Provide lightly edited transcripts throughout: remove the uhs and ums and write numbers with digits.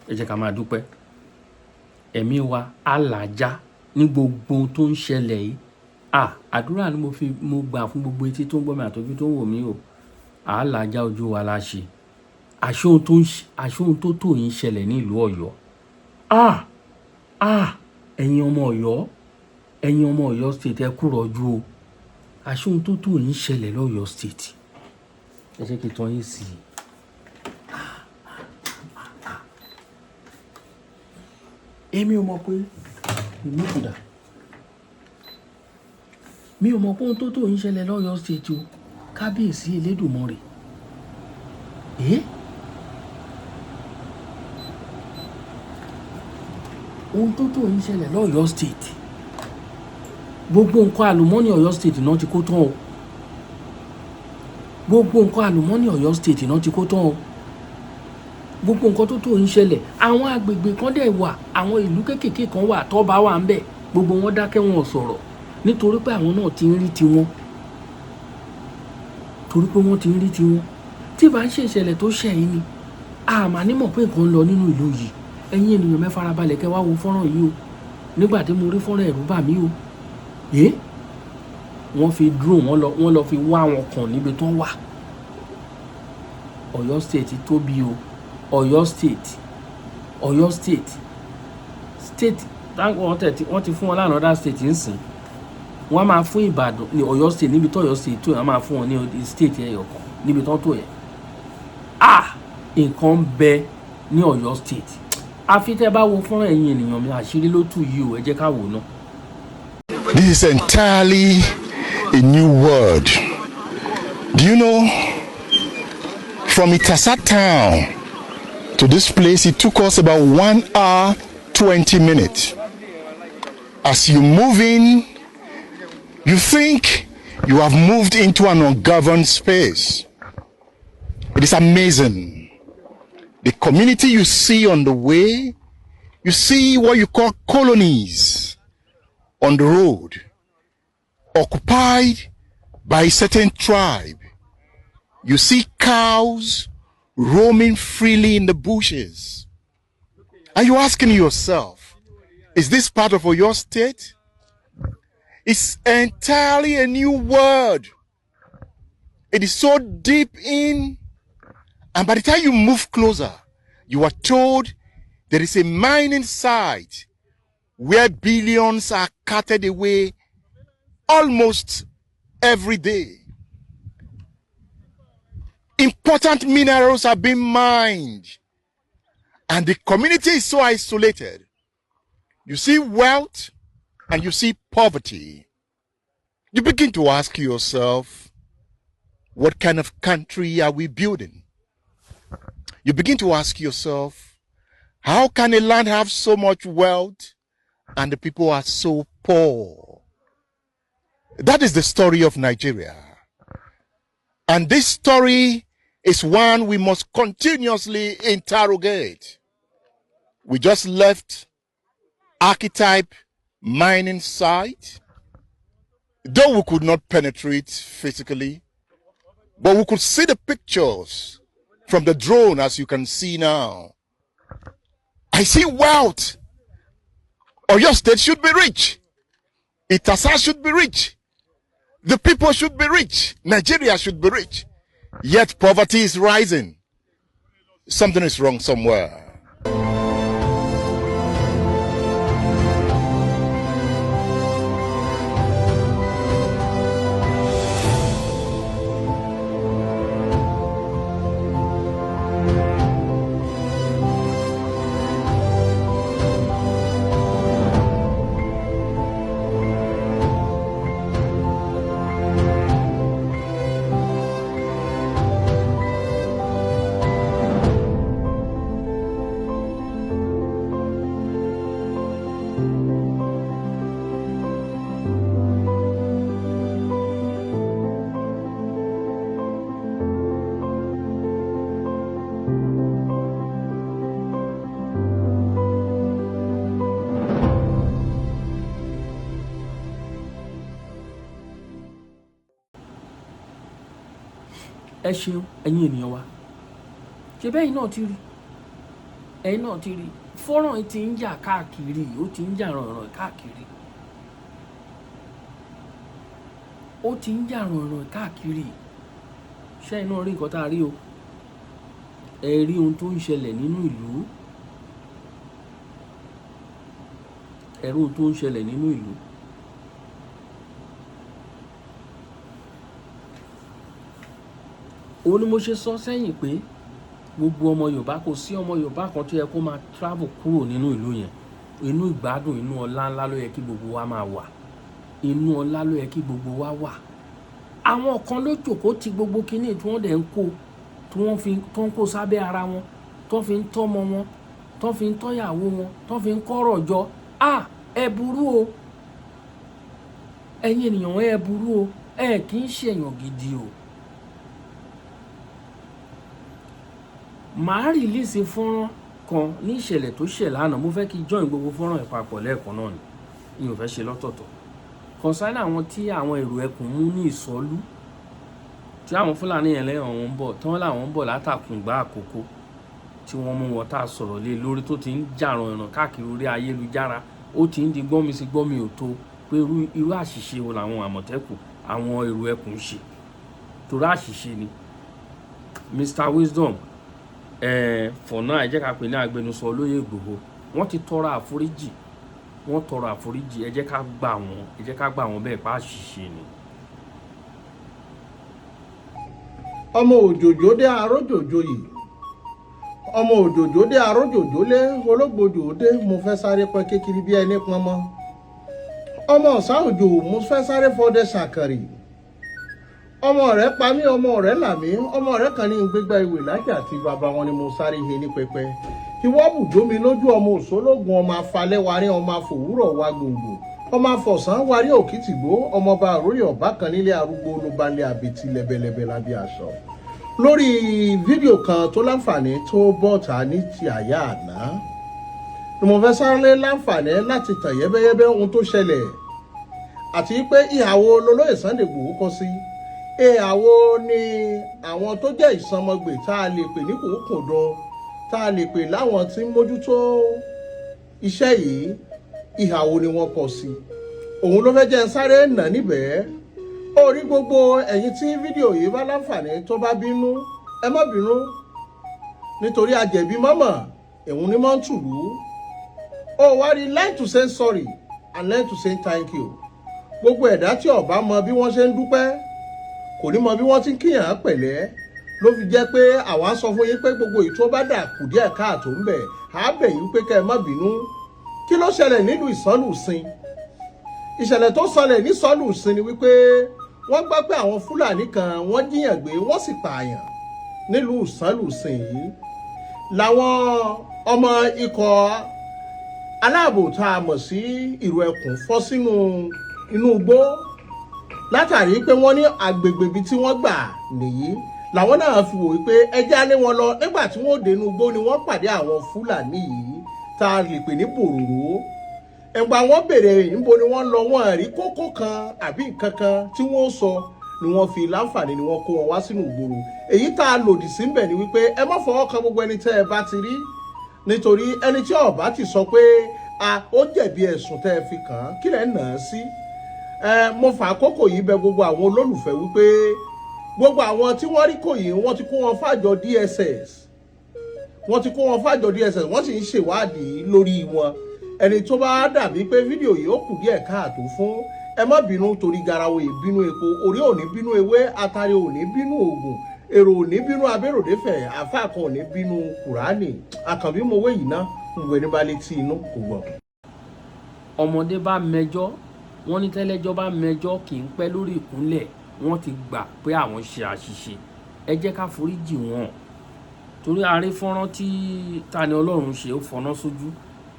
ẹ jẹ́ ká máa dúpẹ́ ẹ̀mí wa alàjá ní gbogbo ohun tó ń ṣẹlẹ̀ yìí àdúrà ni mo gbà fún gbogbo etí tó ń gbọ́ mi àtọ́jú tó ń wò mí o àlàjá ojú wa la ṣe àṣé ohun tó tó yìí ń ṣẹlẹ̀ ní ìlú Ọ̀yọ́ ẹ̀yin ọmọ Ọ̀yọ́ state ẹ kúrọ̀jú o àṣé ohun tó tó yìí ń ṣẹlẹ̀ lọ́yọ́ state ẹ jẹ́ kí n tán yín sí i. èmi ò mọ̀ pé mi ò mọ̀ pé ohun tó tó ń ṣẹlẹ̀ lọ́yọ́ state o kábíyèsí Elédùmarè ohun tó tó ń ṣẹlẹ̀ lọ́yọ́ state gbogbo nǹkan àlùmọ́nì Ọ̀yọ́ state náà ti kó tán o gbogbo nǹkan àlùmọ́nì Ọ̀yọ́ state náà ti kó tán o gbogbo nǹkan tó tó ń ṣẹlẹ̀ àwọn agbègbè kan dẹ̀ wà àwọn ìlú kéékèèké kan wà tọ́ba wà ń bẹ̀ gbogbo wọn dákẹ́ wọn sọ̀rọ̀ nítorí pé àwọn náà ti ń rí tiwọn tí bá ń ṣe ìṣẹ̀lẹ̀ tó ṣẹ̀ yìí ni àmà nímọ̀ pé nǹkan ń lọ nínú ìlú yìí ẹ̀yin ènìyàn mẹ́farabalẹ̀ kẹ́ wá wo fọ́nrán yìí o nígbà tí mo rí fọ́nrán ẹ̀rù bà mí o wọ́n fi drone wọ́n lọ fi wá wọn kàn níbi tó wà Ọ̀yọ́ state tóbi o Ọ̀yọ́ state wọ́n ti fún wọn lánàá other state ń sìn wọ́n máa fún Ìbàdàn ní Ọ̀yọ́ state níbi tó Ọ̀yọ́ state tó yẹn máa fún wọn ní state ẹyọ kan níbi tó yẹ nǹkan ń bẹ ní Ọ̀yọ́ state àfi tẹ́ bá wo fúnra ẹ̀yin ènìyàn mi àṣírí ló tú yìí o ẹ jẹ́ ká wò ná. This is entirely a new world. Do you know, from Itasa town to this place, it took us about 1 hour 20 minutes. As you move in, you think you have moved into an ungoverned space. It is amazing. The community you see on the way, you see what you call colonies on the road, occupied by a certain tribe. You see cows roaming freely in the bushes. Are you asking yourself, is this part of your state? It's entirely a new world. It is so deep in, and by the time you move closer, you are told there is a mining site where billions are carted away almost every day. Important minerals are being mined, and the community is so isolated. You see wealth and you see poverty. You begin to ask yourself, what kind of country are we building? You begin to ask yourself, how can a land have so much wealth and the people are so poor? That is the story of Nigeria. And this story is one we must continuously interrogate. We just left Archetype mining site. Though we could not penetrate physically, but we could see the pictures from the drone, as you can see now. I see wealth. Oyo State should be rich. Itasa should be rich. The people should be rich. Nigeria should be rich. Yet poverty is rising. Something is wrong somewhere. ẹ ṣeun ẹ̀yin ènìyàn wa ṣe bẹ́yìn náà ti rí ẹ̀yin náà ti rí fọ́nrán yìí ti ń jà káàkiri, ó ti ń jà rànràn káàkiri, ó ti ń jà rànràn káàkiri. Ṣé ẹ̀yin náà rí nǹkan tá a rí o? Ẹ rí ohun tó ń ṣẹlẹ̀ nínú ìlú, ẹ rí ohun tó ń ṣẹlẹ̀ nínú ìlú. Ó ní mo ṣe sọ sẹ́yìn pé gbogbo ọmọ Yorùbá, kò sí ọmọ Yorùbá kan tó yẹ kó máa travel kúrò nínú ìlú yẹn. Inú ìgbádùn, inú ọlá ńlá ló yẹ kí gbogbo wa máa wà. Inú ọlá ló yẹ kí gbogbo wa wà. Àwọn kan ló jókòó ti gbogbo kinní tí wọ́n dẹ̀ ń kó, tí wọ́n fi tó ń kó sábẹ́ ara wọn, tó fi ń tọ́mọ wọn, tó fi ń tọ́yàwó wọn, tó fi ń kọ́rọ̀ jọ. Ẹ burú o. Ẹ̀yin ènìyàn ẹ burú o. Ẹ kì í ṣe èèyàn gidi o. Màá rìlíìsì fọ́nrán kan ní ìṣẹ̀lẹ̀ tó ṣẹ̀ lánàá. Mo fẹ́ kí join gbogbo fọ́nrán ìpapọ̀ lẹ́ẹ̀kan náà ni. Mi ò fẹ́ ṣe lọ́tọ̀ọ̀tọ̀. Concern àwọn tí àwọn èrò ẹkùn mú ní ìsọlú, tí àwọn Fúlàní yẹn lẹ́yìn wọn ń bọ̀, tí wọ́n láwọn ń bọ̀ látàkùngbà Àkókó, tí wọ́n mú wọn tá a sọ̀rọ̀ lé lórí, tó ti ń jà rànràn káàkiri orí ayélujára. Ó ti ń di gbọ́nmi sí gbọ́nmi ò tó pé irú àṣìṣe wo làwọn Àmọ̀tẹ́kùn, àwọn èrò ẹkùn ṣe. Torí àṣìṣe ni. Mr. Wisdom, for now ẹ jẹ́ ká pè ní agbẹnusọ olóyè Ìgbòho. Wọ́n ti tọrọ àforíjì, wọ́n tọrọ àforíjì. Ẹ jẹ́ ká gbà wọ́n bẹ́ẹ̀ pa àṣìṣe ni. ọmọ òjòjò dé arójòjò yìí, ọmọ òjòjò dé arójòjò lé ológbòjò dé. Mo fẹ́ sáré pọn kékeré bí ẹni pọn mọ́. ọmọ ọ̀sá òjò mo fẹ́ sáré fọdẹ ṣàkàrì. ọmọ rẹ̀ pa mí, ọmọ rẹ̀ là mí, ọmọ rẹ̀ kan ní gbégbá ìwé lájà àti bàbá wọn ni mo sáré he ní pẹpẹ. Ìwọ bùjó mi lójú, ọmọ òṣólógún, ọmọ afalẹ́ warí, ọmọ afòwúrọ̀ wa gbòǹgbò, ọmọ afọ̀sán warí òkìtìgbó, ọmọọba àròyé ọ̀bá kan nílé arúgbó olúbalẹ̀ àbètì lẹ́bẹ̀lẹ́bẹ̀ lábẹ́ aṣọ. Lórí fídíò kan tó láǹfààní tó bọ́ta ní ti àyà àná ni mo fẹ́ sáré láǹfààní láti tàn yẹ́bẹ́yẹ́bẹ́ ohun tó ṣẹlẹ̀, àti pé ìhàwó lolóyè Sunday Igboho kọ sí. Ìhàwó ni àwọn tó jẹ́ ìsọmọgbè tá a lè pè ní kòókòdó, tá a lè pè láwọn tí ń mójútó iṣẹ́ yìí, ìhàwó ni wọ́n kọ sí. Òun ló fẹ́ jẹ́ sáré nà níbẹ̀. Ó rí gbogbo ẹ̀yin tí fídíò yìí bá láǹfààní tó bá bínú, ẹ má bínú, nítorí àjẹ̀bí mọ́mọ́ ẹ̀hún ni mọ́ ń tùlú. Ó wá rí, learn to say sorry and learn to say thank you. Gbogbo ẹ̀dá tí ó bá mọ bí wọ́n ṣe ń dúpẹ́ kò ní mọ bí wọ́n ti ń kíyàn pẹ̀lẹ́. Ló fi jẹ́ pé àwa sọ fún yín pé gbogbo èyí tó bá dà kù díẹ̀ káàtó ń bẹ̀, á bẹ̀ yín pé kẹ́ ẹ má bínú. Kí ló ṣẹlẹ̀ nílùú Ìsánlùsìn? Ìṣẹ̀lẹ̀ tó ṣẹlẹ̀ ní Ìsánlùsìn ni wípé wọ́n gbọ́ pé àwọn Fúlàní kan wọ́n jíyàn gbé, wọ́n sì pààyàn nílùú Ìsánlùsìn yìí. Làwọn ọmọ ikọ̀ aláàbò tá a mọ̀ sí ìrù ẹkùn fọ́ sínú inú igbó látàrí pé wọ́n ní agbègbè ibi tí wọ́n gbà nìyí. Làwọn náà fi wò wípé ẹjẹ́ á lé wọn lọ. Nígbà tí wọ́n dé inú igbó ni wọ́n pàdé àwọn Fúlàní yìí tá a lè pè ní bòròró. Ẹ̀gbà wọ́n bèrè níbo ni wọ́n lọ, wọ́n rí kókó kan àbí nǹkan kan tí wọ́n sọ, ni wọ́n fi láǹfààní ni wọ́n kó wọn wá sínú ìgboro. Èyí tá a lòdì sí ń bẹ̀ ni wípé ẹ má fọwọ́ kan gbogbo ẹni tẹ́ ẹ bá ti rí, nítorí ẹni tí ó bá ti sọ pé ó jẹ̀bi ẹ̀sùn tẹ́ ẹ fi kàn án, kí lẹ̀ ń nà án sí. Mo fà àkókò yìí bẹ̀ gbogbo àwọn olólùfẹ́ wípé gbogbo àwọn tí wọ́n rí kò yìí, wọ́n ti kó wọn fàjọ DSS, wọ́n sì ń ṣèwádìí lórí wọn. Ẹni tó bá dàbí pé fídíò yìí ó kù díẹ̀ káàtó fún, ẹ má bínú, torí garawo ìbínú epo, orí ò ní bínú ewé, atare ò ní bínú ògùn, èrò ò ní bínú abéròdéfẹ̀, àfáà kan ò ní bínú Kùránì. Àkànbí mo wé yìí ná, ìwé ní balẹ̀ tí inú kò gbọ́. Ọmọdé bá mẹjọ́, wọ́n ní tẹ́lẹ́jọ́ bá mẹjọ́ kì í pẹ́ lórí ìkúnlẹ̀. Wọ́n ti gbà pé àwọn ṣe àṣìṣe. Ẹ jẹ́ ká foríjì wọn, torí a rí fọ́nrán tí Tani Ọlọ́run ṣe, ó fọ́nà sójú.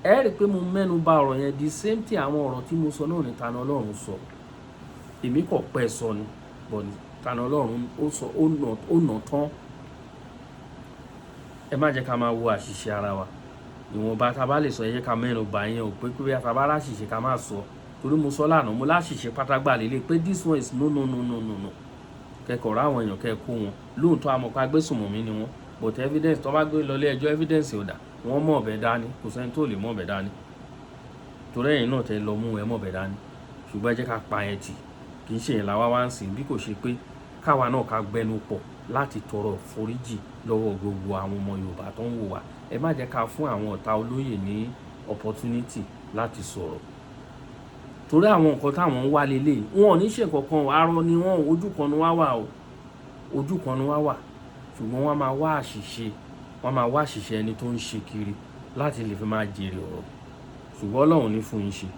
Ẹ rí pé mo mẹ́nu bà ọ̀rọ̀ yẹn, the same thing àwọn ọ̀rọ̀ tí mo sọ náà ni Tani Ọlọ́run sọ. Èmi kò pẹ́ sọ ni, but Tani Ọlọ́run ó sọ, ó nà tán. Ẹ má jẹ́ ká máa wo àṣìṣe ara wa. Ìwọ̀nba tá bá lè sọ, ẹ jẹ́ ká mẹ́nu bà yẹn, ò pé pé tá bá láṣìṣe ká má sọ. Torí mo sọ lánàá, mo láṣìṣe pátágbà lélẹ̀ pé this one is no. Kẹ́kọ̀ọ́ ra àwọn èèyàn kẹ́ kó wọn. Lóòótọ́ àmọ́ pé agbésùnmọ̀mí ni wọ́n, but evidence tó bá gbé lọ ilé ẹjọ́ evidence ò dà wọ́n mọ̀ ọ̀bẹ dání kò sẹ́ni tó lè mọ̀ ọ̀bẹ dání torí ẹ̀yin náà tẹ́ lọ mú ẹ mọ̀ ọ̀bẹ dání ṣùgbọ́n ẹ jẹ́ ká pa ẹ̀ tì kì í ṣe yẹn làwa wá ń sìn bí kò ṣe pé káwa náà ká gbẹnu pọ̀ láti tọrọ foríjì lọ́wọ́ gbogbo àwọn ọmọ Yorùbá tó ń wò wá ẹ má jẹ́ ká fún àwọn ọ̀tá olóyè ní opportunity láti sọ̀rọ̀ torí àwọn nǹkan táwọn ń wá lélẹ̀ wọn ò ní ṣe kankan arọ ni wọn ojú kan ni wá wà o ojú kan ni wá wà ṣùgbọ́n wọ́n máa wá àṣìṣe ẹni tó ń ṣe kiri láti lè fi máa jèrè ọ̀rọ̀ ṣùgbọ́n Ọlọ́run ní fún yín ṣe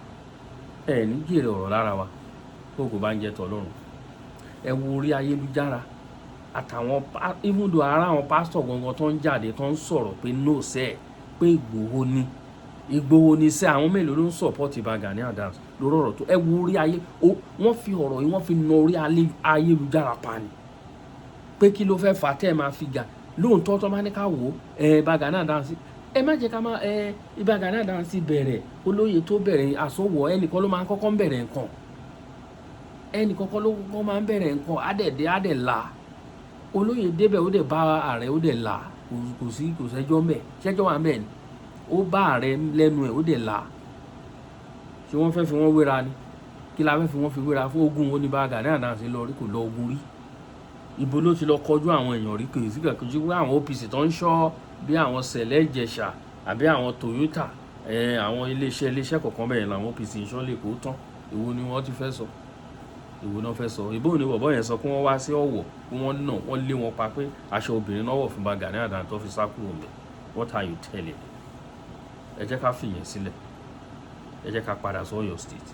ẹ ní jèrè ọ̀rọ̀ lára wa tó kò bá ń jẹ́ tọ́lọ́run ẹ wo orí ayélujára àtàwọn even though ara àwọn pásítọ̀ gangan tó ń jáde tó ń sọ̀rọ̀ pé no sẹ́ pé Ìgbòho ni sẹ́ àwọn mélòó ló ń support Gani Adams lórí ọ̀rọ̀ tó ẹ wo orí ayé wọ́n fi ọ̀rọ̀ yìí wọ́n fi na orí ayélujára pa ni pé kí ló fẹ́ fà tẹ́ ẹ máa fi gà lóòótọ́ tó máa ní ká wò ó Gani Adams ẹ má jẹ́ ká máa Gani Adams bẹ̀rẹ̀ olóyè tó bẹ̀rẹ̀ àsọwọ̀ ẹnìkan ló máa ń kọ́kọ́ ń bẹ̀rẹ̀ nǹkan ẹnìkọ́kọ́ ló kọ́kọ́ máa ń bẹ̀rẹ̀ nǹkan adẹ̀ la olóyè débẹ̀ ó dẹ̀ bá ààrẹ ó dẹ̀ la kò sẹ́jọ́ mbẹ̀ ṣẹ́jọ́ wà mbẹ̀ ni ó bá ààrẹ lẹ́nu ẹ̀ ó dẹ̀ la ṣé wọ́n fẹ́ fi wọ́n wéra ni kí la fẹ́ fi wọ́n fi wéra fún ogun ó ní Gani Adams lọ rí kò lọ ogun rí ibo ló ti lọ kọjú àwọn èèyàn rí kèsì kẹkọjú pé àwọn OPC tó ń ṣọ́ bí àwọn Sẹ̀lẹ̀ Ìjẹ̀ṣà àbí àwọn Toyota àwọn iléeṣẹ́ kọ̀ọ̀kan bẹ́ẹ̀ làwọn OPC ń ṣọ́ lè kó tán èwo ni wọ́n ti fẹ́ sọ ìwò náà fẹ́ sọ ìbò ní bọ̀bọ̀ yẹn sọ pé wọ́n wá sí Ọ̀wọ̀ pé wọ́n lé wọn pa pé aṣọ obìnrin náà wọ̀ fún Gani Adams tó fi sá kúrò ńbẹ̀ what are you telling ẹ jẹ́ ká fìyẹn sílẹ̀ ẹ jẹ́ ká padà sí Ọ̀yọ́ state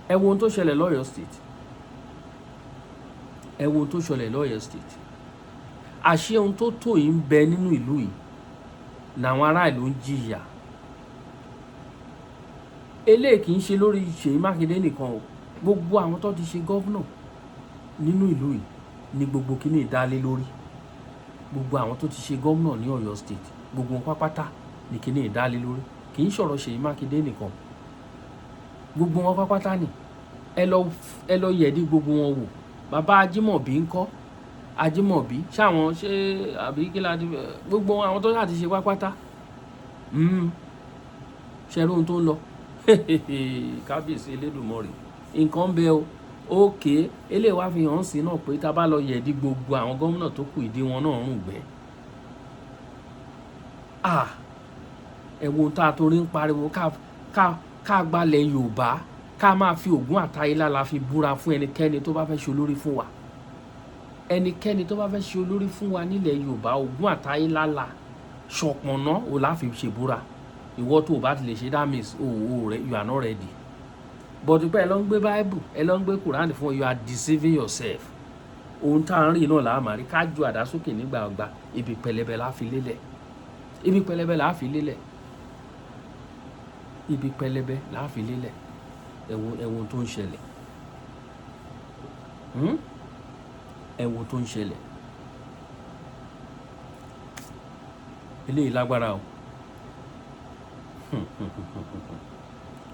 ẹ wo ohun tó ṣẹlẹ̀ lọ́yọ́ state ẹ wo ohun tó ṣẹlẹ̀ lọ́yọ́ state àṣé ohun tó tó yìí ń bẹ nínú ìlú yìí làwọn aráàlú ń jìyà eléyìí kì í ṣe lórí Ṣèyí Mákindé nìkan o gbogbo àwọn tó ti ṣe gọ́vnà nínú ìlú yìí ni gbogbo kíní ìdálé lórí gbogbo àwọn tó ti ṣe gọ́vnà ní Ọ̀yọ́ state gbogbo wọn pápátá ni kíní ìdálé lórí kì í ṣọ̀rọ̀ Ṣèyí Mákindé nìkan gbogbo wọn pápátá ni ẹ lọ yẹ̀dí gbogbo wọn wò bàbá Ajímọ̀bí ńkọ́ Ajímọ̀bí ṣáwọn ṣe àbí kí láti gbogbo àwọn tó ṣàti ṣe pápátá ṣẹ̀rú ohun tó ń lọ kábíyèsí Elédùmarè nǹkan bẹ o òkè eléyìí wá fi hàn sí náà pé tá a bá lọ yẹ̀dí gbogbo àwọn gómìnà tó kù ìdí wọn náà rùn gbẹ ẹ̀wọ̀n tá a torí ń pariwo ká gbalẹ̀ Yorùbá ká máa fi Ògún àtayélá la fi búra fún ẹnikẹ́ni tó bá fẹ́ ṣe olórí fún wa ẹnikẹ́ni tó bá fẹ́ ṣe olórí fún wa nílẹ̀ Yorùbá Ògún àtayélá la ṣọ̀pọ̀nà ò láfi ṣèbúra ìwọ tó o bá ti lè ṣe that means you are not ready but pé ẹ lọ ń gbé Bible ẹ lọ ń gbé Quran fún you are deceiving yourself ohun tá à ń rìn náà là á máa rí ká ju àdá sókè nígbà ọgbà ibi pẹlẹbẹ là á fi lélẹ̀ ibi pẹlẹbẹ là á fi lélẹ̀ ibi pẹlẹbẹ là á fi lélẹ̀ ẹ̀wọ̀n tó ń ṣẹlẹ̀ ẹ̀wọ̀n tó ń ṣẹlẹ̀ eléyìí lágbára o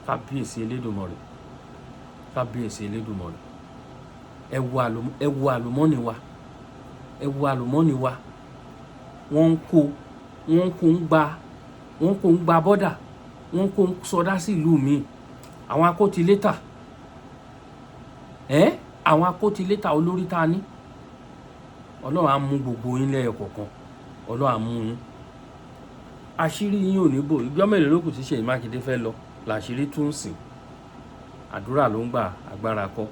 kábíyèsí Elédùmarè kábíyèsí Elédùmarè ẹ wo àlùmọ́nì wa ẹ wo àlùmọ́nì wa wọ́n kó ń gba bọ́dà wọ́n kó ń sọdá sí ìlú mi àwọn akótilétà àwọn akótilétà olórí tá a ní Ọlọ́run á mú gbogbo yín lẹ́yọ kọ̀ọ̀kan Ọlọ́run á mú yín àṣírí yín ò ní bò ìgbọ́ mélòó ló kù sí Ṣèyí Mákindé fẹ́ lọ làṣírí tún sìn àdúrà ló ń gbà agbára kọ́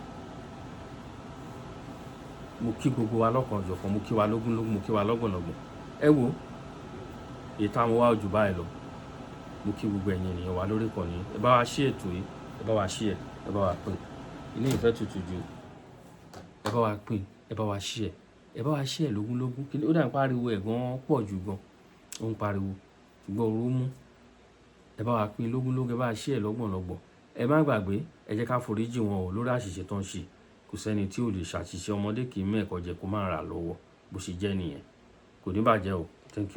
mo kí gbogbo wa lọ́kàn ọ̀jọ̀kan mo kí wa lógúnlógún mo kí wa lọ́gbọ̀nlọ́gbọ̀n ẹ wo ètò àwọn wa ojú báyìí lọ mo kí gbogbo ẹ̀yin ènìyàn wa lórí ìkànnì ẹ bá wa ṣí ètò yìí ẹ bá wa ṣí ẹ bá wa pín ilé ìfẹ́ tutù ju ẹ bá wa pín ẹ bá wa ṣí ẹ bá wa ṣí ẹ lógúnlógún kí ó dà ń pariwo ẹ̀ gan pọ̀ jù gan ó ń pariwo ṣùgbọ́n oró mú ẹ bá wa pín lógúnlógún ẹ bá wa ṣí ẹ lọ́gbọ̀nlọ́gbọ̀n ẹ má gbàgbé ẹ jẹ́ ká foríjì wọn o lórí àṣìṣe tó ń ṣe kò sẹ́ni tí ò lè ṣàṣìṣe ọmọdé kì í mẹ́ẹ̀kọ́ jẹ kó má ra lọ́wọ́ bó ṣe jẹ́ nìyẹn kò ní bàjẹ́ o thank you.